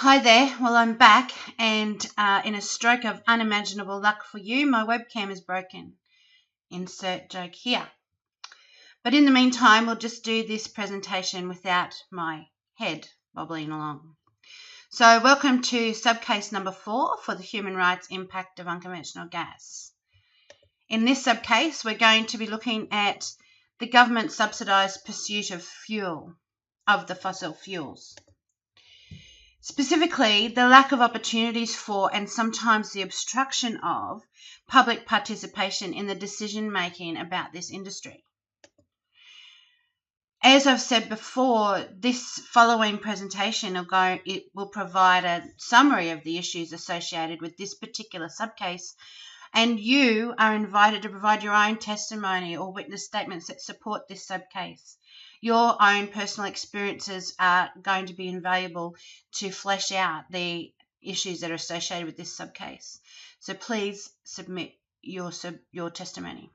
Hi there. Well, I'm back, and in a stroke of unimaginable luck for you, my webcam is broken. Insert joke here. But in the meantime, we'll just do this presentation without my head bobbling along. So welcome to subcase number 4 for the human rights impact of unconventional gas. In this subcase, we're going to be looking at the government subsidised pursuit of the fossil fuels. Specifically, the lack of opportunities for and sometimes the obstruction of public participation in the decision-making about this industry. As I've said before, this following presentation will provide a summary of the issues associated with this particular subcase, and you are invited to provide your own testimony or witness statements that support this subcase. Your own personal experiences are going to be invaluable to flesh out the issues that are associated with this subcase. So please submit your testimony.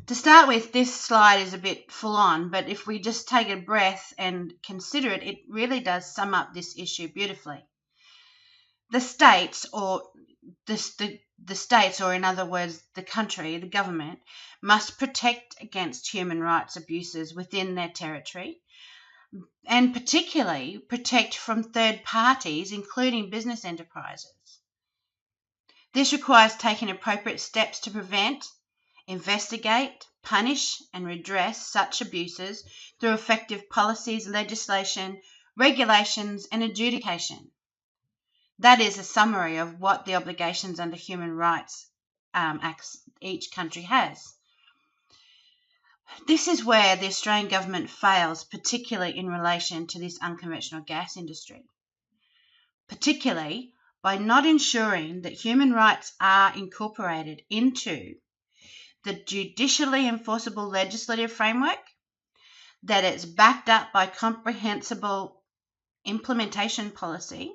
To start with, this slide is a bit full on, but if we just take a breath and consider it, it really does sum up this issue beautifully. The states, or in other words, the country, the government, must protect against human rights abuses within their territory, and particularly protect from third parties, including business enterprises. This requires taking appropriate steps to prevent, investigate, punish, and redress such abuses through effective policies, legislation, regulations, and adjudication. That is a summary of what the obligations under human rights acts each country has. This is where the Australian government fails, particularly in relation to this unconventional gas industry, particularly by not ensuring that human rights are incorporated into the judicially enforceable legislative framework, that it's backed up by comprehensible implementation policy.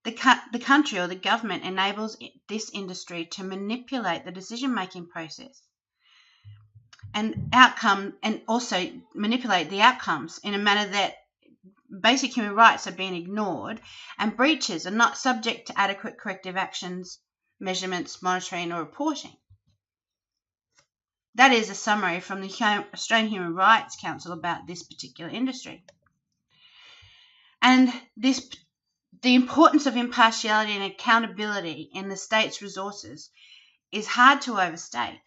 The country or the government enables this industry to manipulate the decision-making process and also manipulate the outcomes in a manner that basic human rights are being ignored and breaches are not subject to adequate corrective actions, measurements, monitoring, or reporting. That is a summary from the Australian Human Rights Council about this particular industry. And the importance of impartiality and accountability in the state's resources is hard to overstate.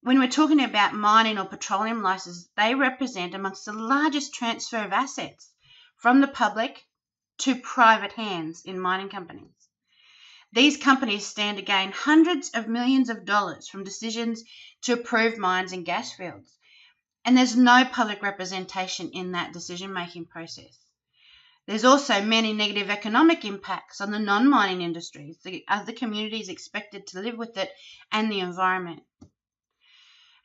When we're talking about mining or petroleum licenses, they represent amongst the largest transfer of assets from the public to private hands in mining companies. These companies stand to gain hundreds of millions of dollars from decisions to approve mines and gas fields, and there's no public representation in that decision-making process. There's also many negative economic impacts on the non-mining industries, the other communities expected to live with it, and the environment.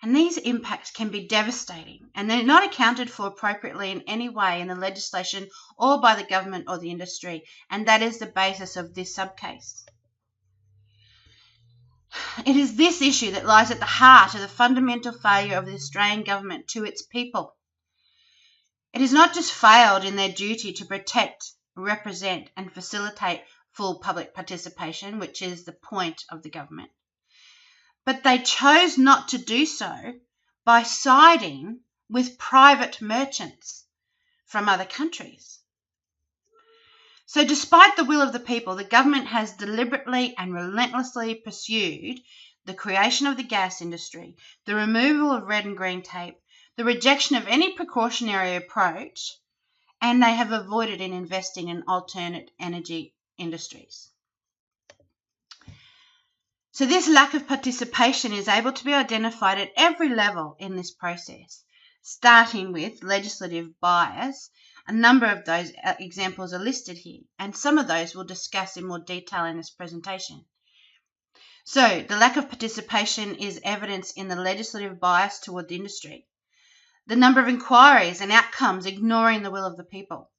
And these impacts can be devastating, and they're not accounted for appropriately in any way in the legislation or by the government or the industry, and that is the basis of this subcase. It is this issue that lies at the heart of the fundamental failure of the Australian government to its people. It has not just failed in their duty to protect, represent, and facilitate full public participation, which is the point of the government, but they chose not to do so by siding with private merchants from other countries. So despite the will of the people, the government has deliberately and relentlessly pursued the creation of the gas industry, the removal of red and green tape, the rejection of any precautionary approach, and they have avoided in investing in alternate energy industries. So this lack of participation is able to be identified at every level in this process, starting with legislative bias. A number of those examples are listed here, and some of those we'll discuss in more detail in this presentation. So the lack of participation is evidence in the legislative bias toward the industry, the number of inquiries and outcomes ignoring the will of the people,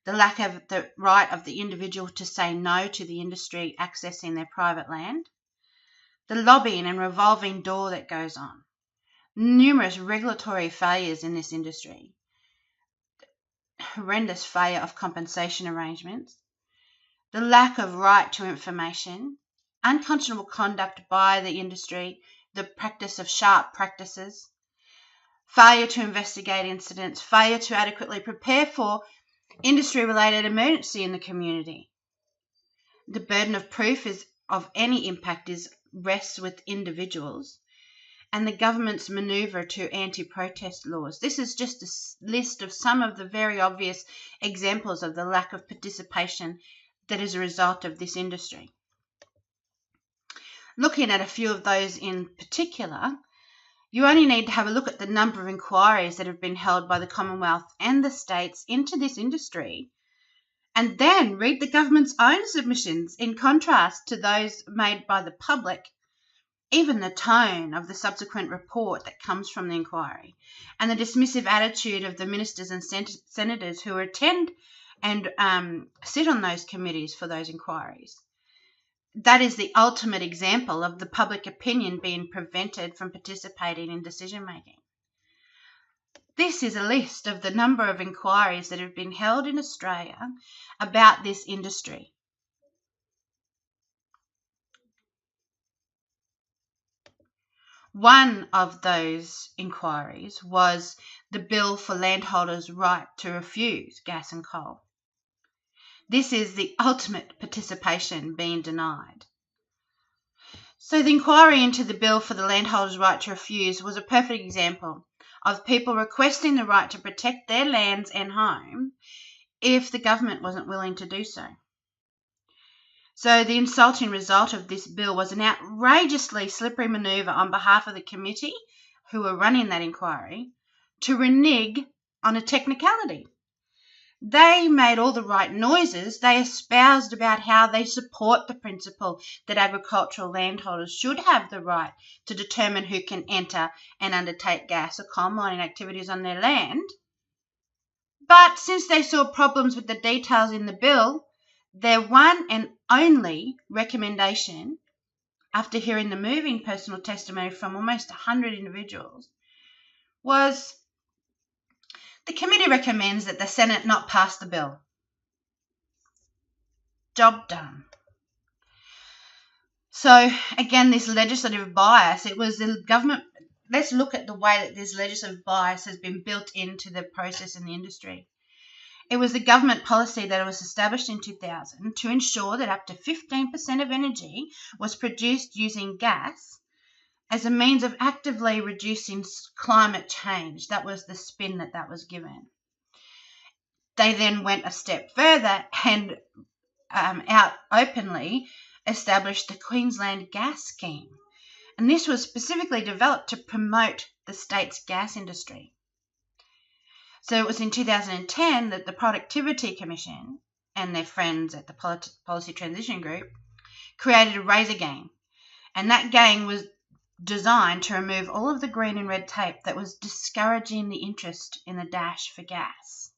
the lack of the right of the individual to say no to the industry accessing their private land, the lobbying and revolving door that goes on, numerous regulatory failures in this industry, horrendous failure of compensation arrangements, the lack of right to information, unconscionable conduct by the industry, the practice of sharp practices, failure to investigate incidents, failure to adequately prepare for industry-related emergency in the community. The burden of proof of any impact rests with individuals, and the government's manoeuvre to anti-protest laws. This is just a list of some of the very obvious examples of the lack of participation that is a result of this industry. Looking at a few of those in particular, you only need to have a look at the number of inquiries that have been held by the Commonwealth and the states into this industry, and then read the government's own submissions in contrast to those made by the public. Even the tone of the subsequent report that comes from the inquiry, and the dismissive attitude of the ministers and senators who attend and sit on those committees for those inquiries. That is the ultimate example of the public opinion being prevented from participating in decision making. This is a list of the number of inquiries that have been held in Australia about this industry. One of those inquiries was the bill for landholders' right to refuse gas and coal. This is the ultimate participation being denied. So the inquiry into the bill for the landholders' right to refuse was a perfect example of people requesting the right to protect their lands and home if the government wasn't willing to do so. So the insulting result of this bill was an outrageously slippery manoeuvre on behalf of the committee who were running that inquiry to renege on a technicality. They made all the right noises. They espoused about how they support the principle that agricultural landholders should have the right to determine who can enter and undertake gas or coal mining activities on their land. But since they saw problems with the details in the bill, their one and only recommendation, after hearing the moving personal testimony from almost 100 individuals, was the committee recommends that the Senate not pass the bill. Job done. So again, this legislative bias, it was the government. Let's look at the way that this legislative bias has been built into the process in the industry. It was the government policy that was established in 2000 to ensure that up to 15% of energy was produced using gas as a means of actively reducing climate change. That was the spin that was given. They then went a step further and out openly established the Queensland Gas Scheme. And this was specifically developed to promote the state's gas industry. So it was in 2010 that the Productivity Commission and their friends at the Policy Transition Group created a razor game. And that game was designed to remove all of the green and red tape that was discouraging the interest in the dash for gas.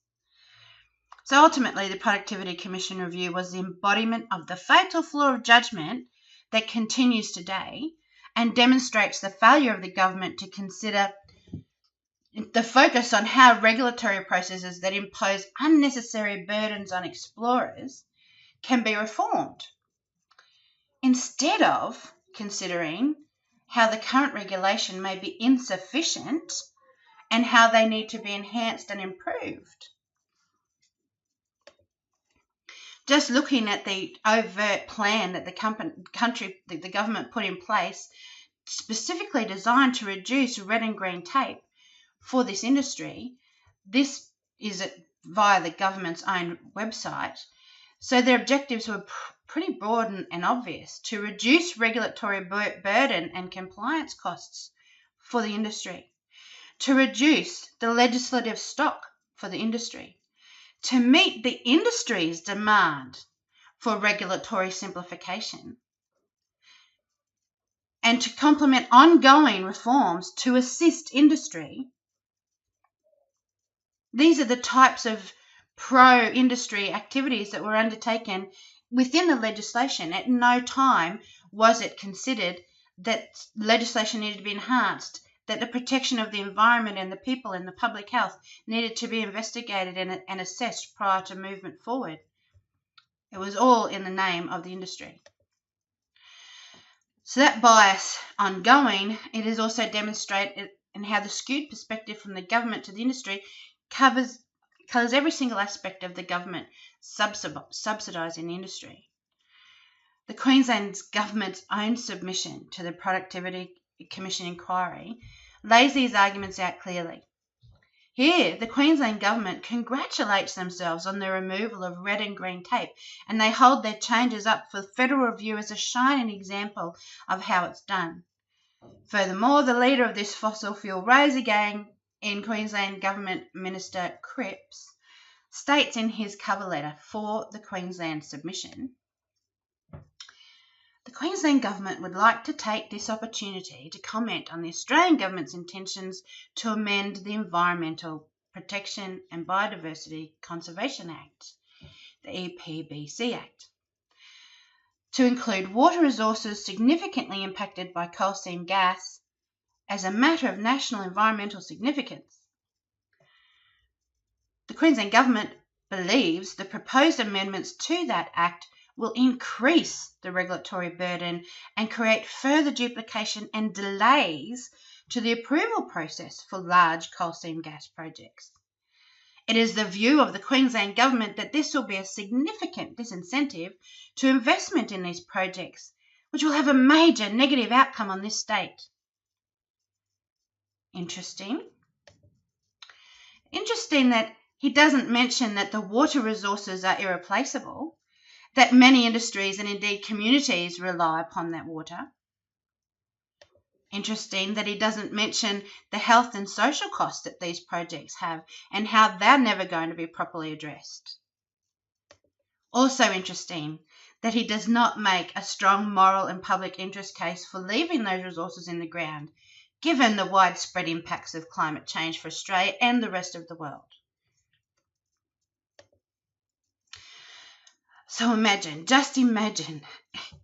So ultimately, the Productivity Commission review was the embodiment of the fatal flaw of judgment that continues today and demonstrates the failure of the government to consider the focus on how regulatory processes that impose unnecessary burdens on explorers can be reformed, instead of considering how the current regulation may be insufficient and how they need to be enhanced and improved. Just looking at the overt plan that the government put in place, specifically designed to reduce red and green tape for this industry, this is via the government's own website. So their objectives were pretty broad and obvious: to reduce regulatory burden and compliance costs for the industry, to reduce the legislative stock for the industry, to meet the industry's demand for regulatory simplification, and to complement ongoing reforms to assist industry. These are the types of pro-industry activities that were undertaken within the legislation. At no time was it considered that legislation needed to be enhanced, that the protection of the environment and the people and the public health needed to be investigated and assessed prior to movement forward. It was all in the name of the industry. So that bias ongoing, it is also demonstrated in how the skewed perspective from the government to the industry covers every single aspect of the government subsidising the industry. The Queensland government's own submission to the Productivity Commission inquiry lays these arguments out clearly. Here, the Queensland government congratulates themselves on the removal of red and green tape, and they hold their changes up for federal review as a shining example of how it's done. Furthermore, the leader of this fossil fuel raise gang in Queensland Government, Minister Cripps, states in his cover letter for the Queensland submission, the Queensland Government would like to take this opportunity to comment on the Australian Government's intentions to amend the Environmental Protection and Biodiversity Conservation Act, the EPBC Act, to include water resources significantly impacted by coal seam gas as a matter of national environmental significance. The Queensland Government believes the proposed amendments to that Act will increase the regulatory burden and create further duplication and delays to the approval process for large coal seam gas projects. It is the view of the Queensland Government that this will be a significant disincentive to investment in these projects, which will have a major negative outcome on this state. Interesting that he doesn't mention that the water resources are irreplaceable, that many industries and indeed communities rely upon that water. Interesting that he doesn't mention the health and social costs that these projects have and how they're never going to be properly addressed. Also interesting that he does not make a strong moral and public interest case for leaving those resources in the ground, given the widespread impacts of climate change for Australia and the rest of the world. So just imagine,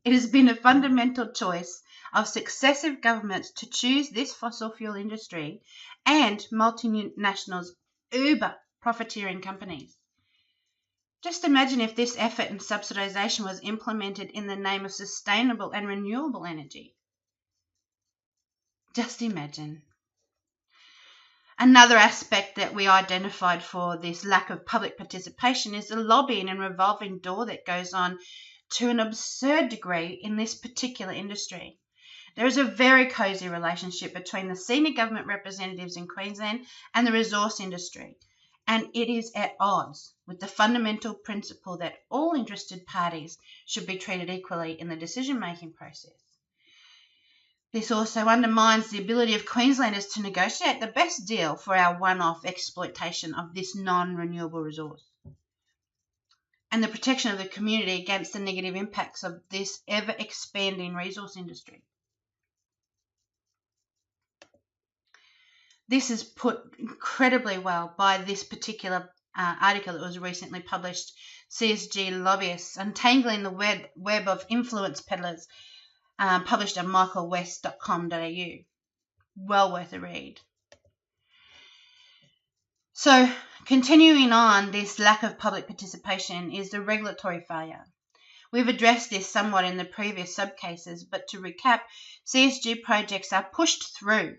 it has been a fundamental choice of successive governments to choose this fossil fuel industry and multinationals' uber profiteering companies. Just imagine if this effort and subsidisation was implemented in the name of sustainable and renewable energy. Just imagine. Another aspect that we identified for this lack of public participation is the lobbying and revolving door that goes on to an absurd degree in this particular industry. There is a very cosy relationship between the senior government representatives in Queensland and the resource industry, and it is at odds with the fundamental principle that all interested parties should be treated equally in the decision-making process. This also undermines the ability of Queenslanders to negotiate the best deal for our one-off exploitation of this non-renewable resource and the protection of the community against the negative impacts of this ever-expanding resource industry. This is put incredibly well by this particular article that was recently published, CSG Lobbyists, Untangling the Web of Influence Peddlers, published on michaelwest.com.au. Well worth a read. So, continuing on, this lack of public participation is the regulatory failure. We've addressed this somewhat in the previous subcases, but to recap, CSG projects are pushed through.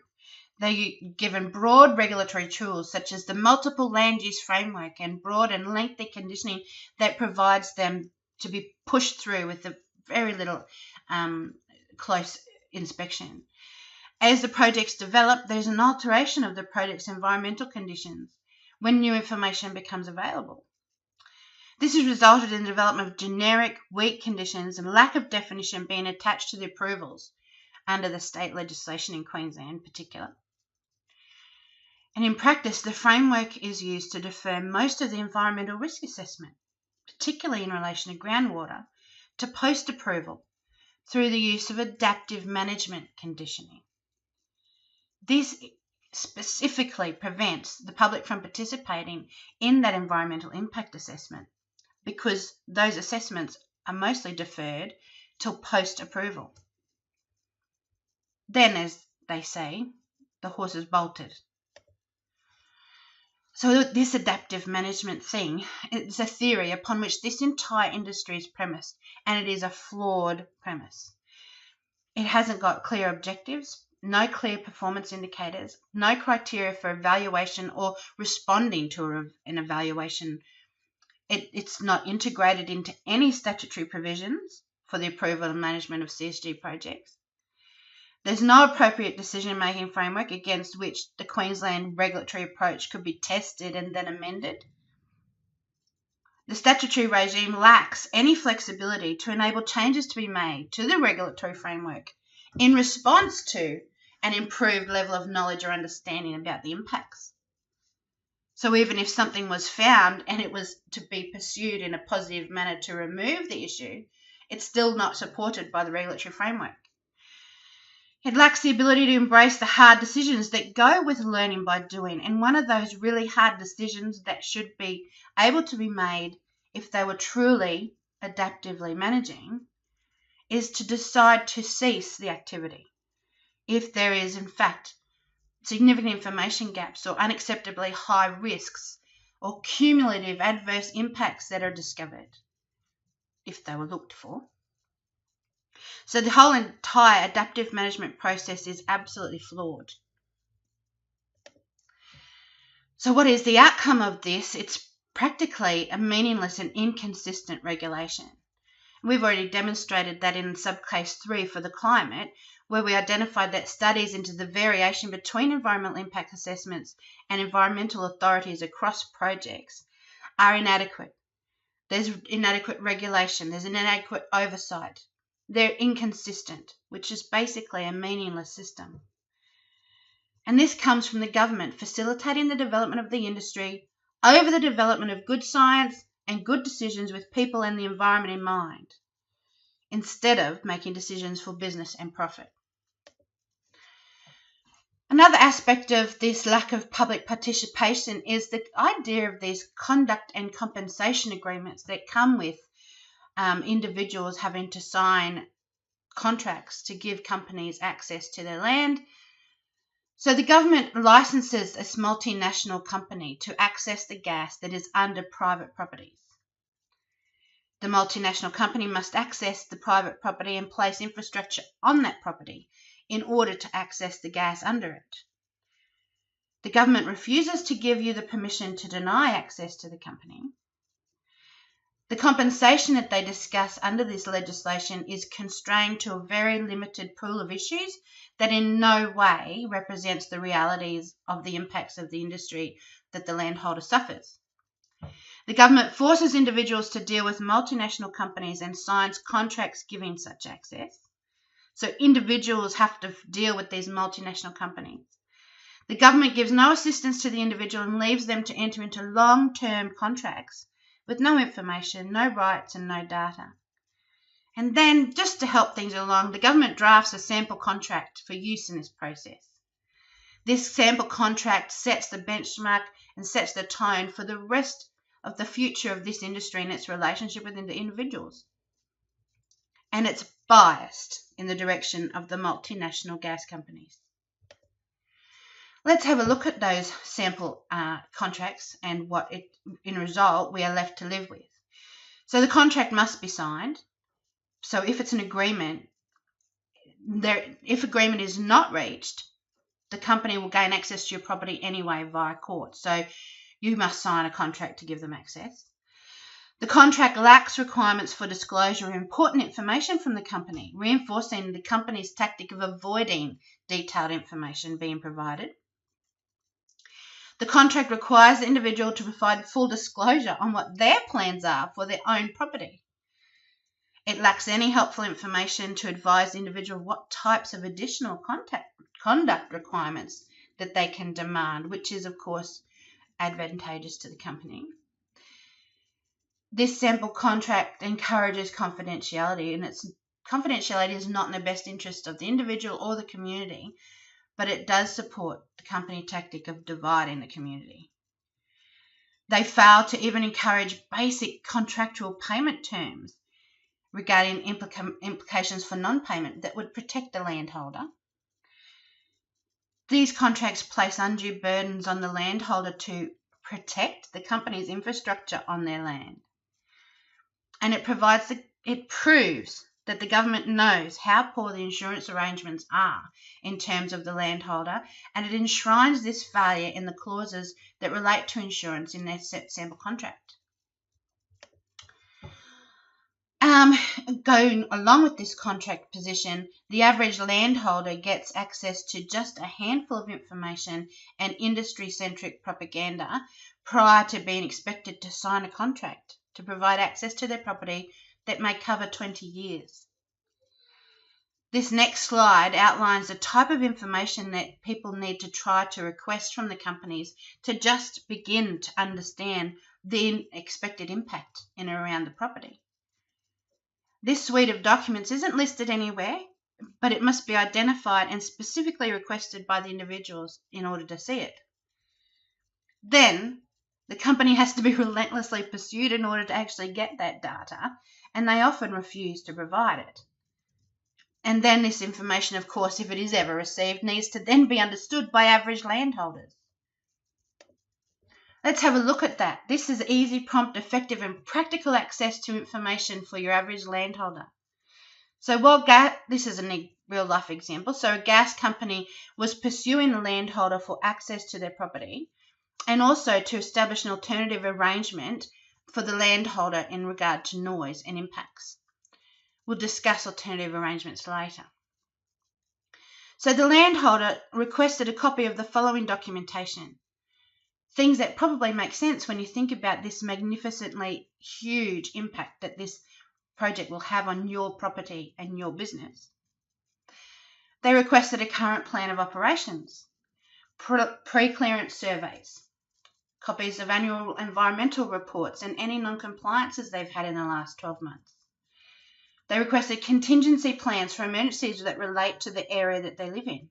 They're given broad regulatory tools such as the multiple land use framework and broad and lengthy conditioning that provides them to be pushed through with very little close inspection. As the projects develop, there's an alteration of the project's environmental conditions when new information becomes available. This has resulted in the development of generic, weak conditions and lack of definition being attached to the approvals under the state legislation in Queensland in particular. And in practice, the framework is used to defer most of the environmental risk assessment, particularly in relation to groundwater, to post-approval through the use of adaptive management conditioning. This specifically prevents the public from participating in that environmental impact assessment because those assessments are mostly deferred till post-approval. Then, as they say, the horses bolted. So this adaptive management thing is a theory upon which this entire industry is premised, and it is a flawed premise. It hasn't got clear objectives, no clear performance indicators, no criteria for evaluation or responding to an evaluation. It's not integrated into any statutory provisions for the approval and management of CSG projects. There's no appropriate decision-making framework against which the Queensland regulatory approach could be tested and then amended. The statutory regime lacks any flexibility to enable changes to be made to the regulatory framework in response to an improved level of knowledge or understanding about the impacts. So even if something was found and it was to be pursued in a positive manner to remove the issue, it's still not supported by the regulatory framework. It lacks the ability to embrace the hard decisions that go with learning by doing. And one of those really hard decisions that should be able to be made if they were truly adaptively managing is to decide to cease the activity if there is, in fact, significant information gaps or unacceptably high risks or cumulative adverse impacts that are discovered if they were looked for. So the whole entire adaptive management process is absolutely flawed. So what is the outcome of this? It's practically a meaningless and inconsistent regulation. We've already demonstrated that in Subcase 3 for the climate, where we identified that studies into the variation between environmental impact assessments and environmental authorities across projects are inadequate. There's inadequate regulation, there's an inadequate oversight. They're inconsistent, which is basically a meaningless system. And this comes from the government facilitating the development of the industry over the development of good science and good decisions with people and the environment in mind, instead of making decisions for business and profit. Another aspect of this lack of public participation is the idea of these conduct and compensation agreements that come with individuals having to sign contracts to give companies access to their land. So the government licenses this multinational company to access the gas that is under private properties. The multinational company must access the private property and place infrastructure on that property in order to access the gas under it. The government refuses to give you the permission to deny access to the company. The compensation that they discuss under this legislation is constrained to a very limited pool of issues that in no way represents the realities of the impacts of the industry that the landholder suffers. The government forces individuals to deal with multinational companies and signs contracts giving such access. So individuals have to deal with these multinational companies. The government gives no assistance to the individual and leaves them to enter into long-term contracts with no information, no rights and no data. And then, just to help things along, the government drafts a sample contract for use in this process. This sample contract sets the benchmark and sets the tone for the rest of the future of this industry and its relationship with the individuals. And it's biased in the direction of the multinational gas companies. Let's have a look at those sample contracts and what, in result, we are left to live with. So the contract must be signed. So if it's an agreement, if agreement is not reached, the company will gain access to your property anyway via court. So you must sign a contract to give them access. The contract lacks requirements for disclosure of important information from the company, reinforcing the company's tactic of avoiding detailed information being provided. The contract requires the individual to provide full disclosure on what their plans are for their own property. It lacks any helpful information to advise the individual what types of additional conduct requirements that they can demand, which is, of course, advantageous to the company. This sample contract encourages confidentiality, and confidentiality is not in the best interest of the individual or the community, but it does support the company tactic of dividing the community. They fail to even encourage basic contractual payment terms regarding implications for non-payment that would protect the landholder. These contracts place undue burdens on the landholder to protect the company's infrastructure on their land. And it proves that the government knows how poor the insurance arrangements are in terms of the landholder, and it enshrines this failure in the clauses that relate to insurance in their sample contract. Going along with this contract position, the average landholder gets access to just a handful of information and industry-centric propaganda prior to being expected to sign a contract to provide access to their property that may cover 20 years. This next slide outlines the type of information that people need to try to request from the companies to just begin to understand the expected impact in and around the property. This suite of documents isn't listed anywhere, but it must be identified and specifically requested by the individuals in order to see it. Then, the company has to be relentlessly pursued in order to actually get that data, and they often refuse to provide it. And then this information, of course, if it is ever received, needs to then be understood by average landholders. Let's have a look at that. This is easy, prompt, effective, and practical access to information for your average landholder. So this is a real-life example. So a gas company was pursuing the landholder for access to their property and also to establish an alternative arrangement for the landholder in regard to noise and impacts. We'll discuss alternative arrangements later. So the landholder requested a copy of the following documentation. Things that probably make sense when you think about this magnificently huge impact that this project will have on your property and your business. They requested a current plan of operations, pre-clearance surveys, copies of annual environmental reports and any non-compliances they've had in the last 12 months. They requested contingency plans for emergencies that relate to the area that they live in,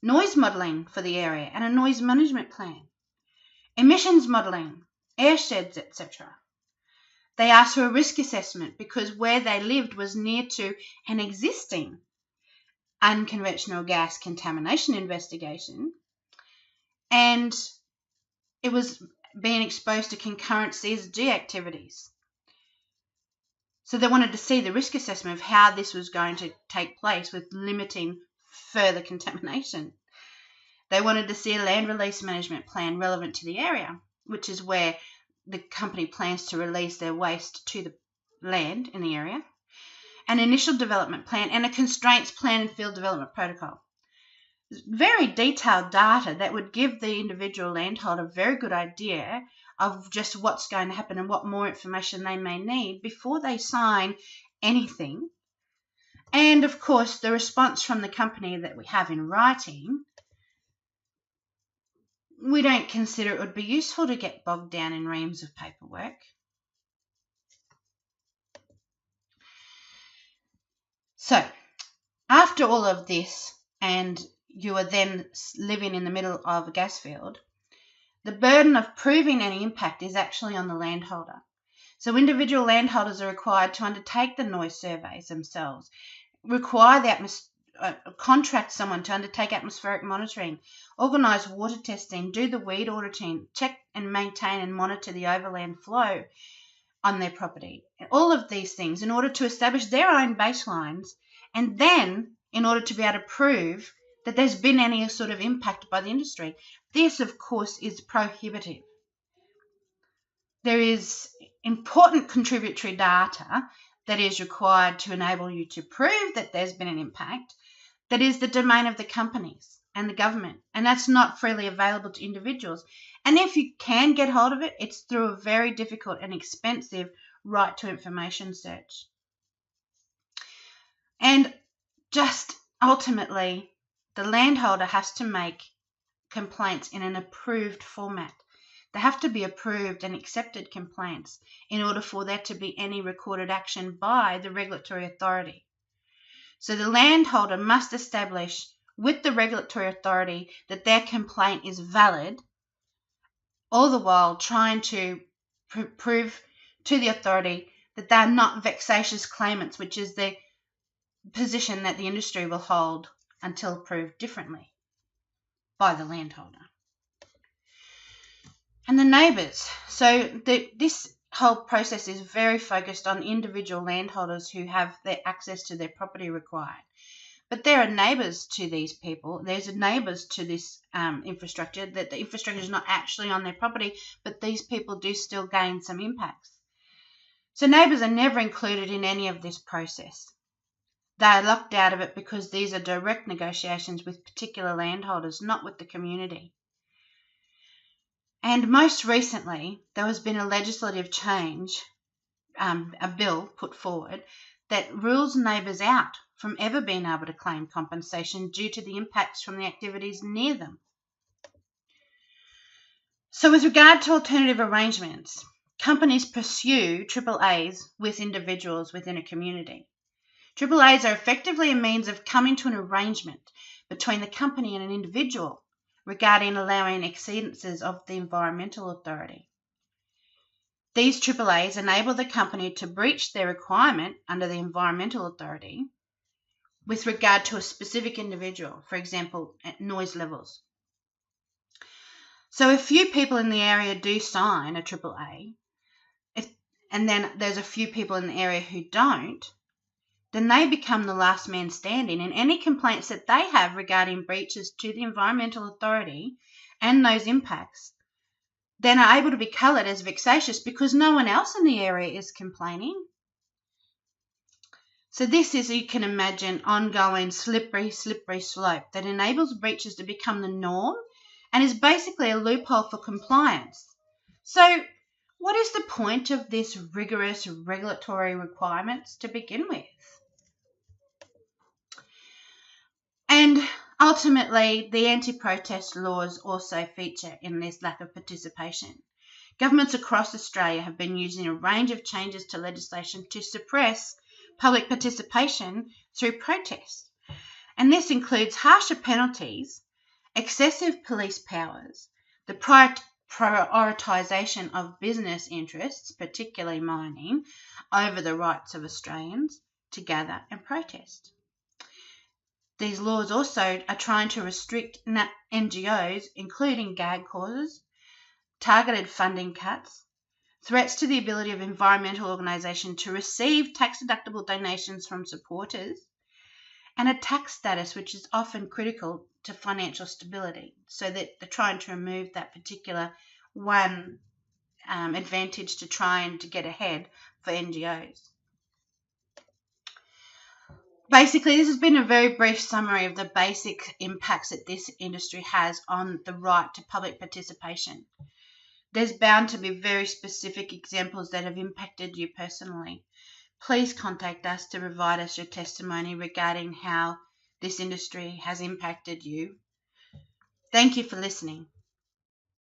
noise modelling for the area and a noise management plan, emissions modelling, air sheds, etc. They asked for a risk assessment because where they lived was near to an existing unconventional gas contamination investigation, and it was being exposed to concurrent CSG activities. So they wanted to see the risk assessment of how this was going to take place with limiting further contamination. They wanted to see a land release management plan relevant to the area, which is where the company plans to release their waste to the land in the area, an initial development plan, and a constraints plan and field development protocol. Very detailed data that would give the individual landholder a very good idea of just what's going to happen and what more information they may need before they sign anything. And of course, the response from the company that we have in writing, we don't consider it would be useful to get bogged down in reams of paperwork. So, after all of this, and you are then living in the middle of a gas field, the burden of proving any impact is actually on the landholder. So individual landholders are required to undertake the noise surveys themselves, contract someone to undertake atmospheric monitoring, organise water testing, do the weed auditing, check and maintain and monitor the overland flow on their property. All of these things in order to establish their own baselines, and then in order to be able to prove that there's been any sort of impact by the industry. This, of course, is prohibitive. There is important contributory data that is required to enable you to prove that there's been an impact that is the domain of the companies and the government, and that's not freely available to individuals. And if you can get hold of it, it's through a very difficult and expensive right to information search. And just ultimately, the landholder has to make complaints in an approved format. They have to be approved and accepted complaints in order for there to be any recorded action by the regulatory authority. So the landholder must establish with the regulatory authority that their complaint is valid, all the while trying to prove to the authority that they're not vexatious claimants, which is the position that the industry will hold until proved differently. by the landholder. And the neighbours. So this whole process is very focused on individual landholders who have their access to their property required. But there are neighbours to these people. There's neighbours to this infrastructure, that the infrastructure is not actually on their property, but these people do still gain some impacts. So neighbours are never included in any of this process. They are locked out of it because these are direct negotiations with particular landholders, not with the community. And most recently, there has been a legislative change, a bill put forward, that rules neighbours out from ever being able to claim compensation due to the impacts from the activities near them. So with regard to alternative arrangements, companies pursue AAAs with individuals within a community. AAAs are effectively a means of coming to an arrangement between the company and an individual regarding allowing exceedances of the environmental authority. These AAAs enable the company to breach their requirement under the environmental authority with regard to a specific individual, for example, at noise levels. So if few people in the area do sign a AAA, and then there's a few people in the area who don't, then they become the last man standing, and any complaints that they have regarding breaches to the environmental authority and those impacts then are able to be coloured as vexatious because no one else in the area is complaining. So this is, you can imagine, ongoing slippery slope that enables breaches to become the norm and is basically a loophole for compliance. So what is the point of this rigorous regulatory requirements to begin with? And ultimately, the anti-protest laws also feature in this lack of participation. Governments across Australia have been using a range of changes to legislation to suppress public participation through protest. And this includes harsher penalties, excessive police powers, the prioritisation of business interests, particularly mining, over the rights of Australians to gather and protest. These laws also are trying to restrict NGOs, including gag clauses, targeted funding cuts, threats to the ability of environmental organisations to receive tax-deductible donations from supporters, and a tax status which is often critical to financial stability, so that they're trying to remove that particular one advantage to try and to get ahead for NGOs. Basically, this has been a very brief summary of the basic impacts that this industry has on the right to public participation. There's bound to be very specific examples that have impacted you personally. Please contact us to provide us your testimony regarding how this industry has impacted you. Thank you for listening.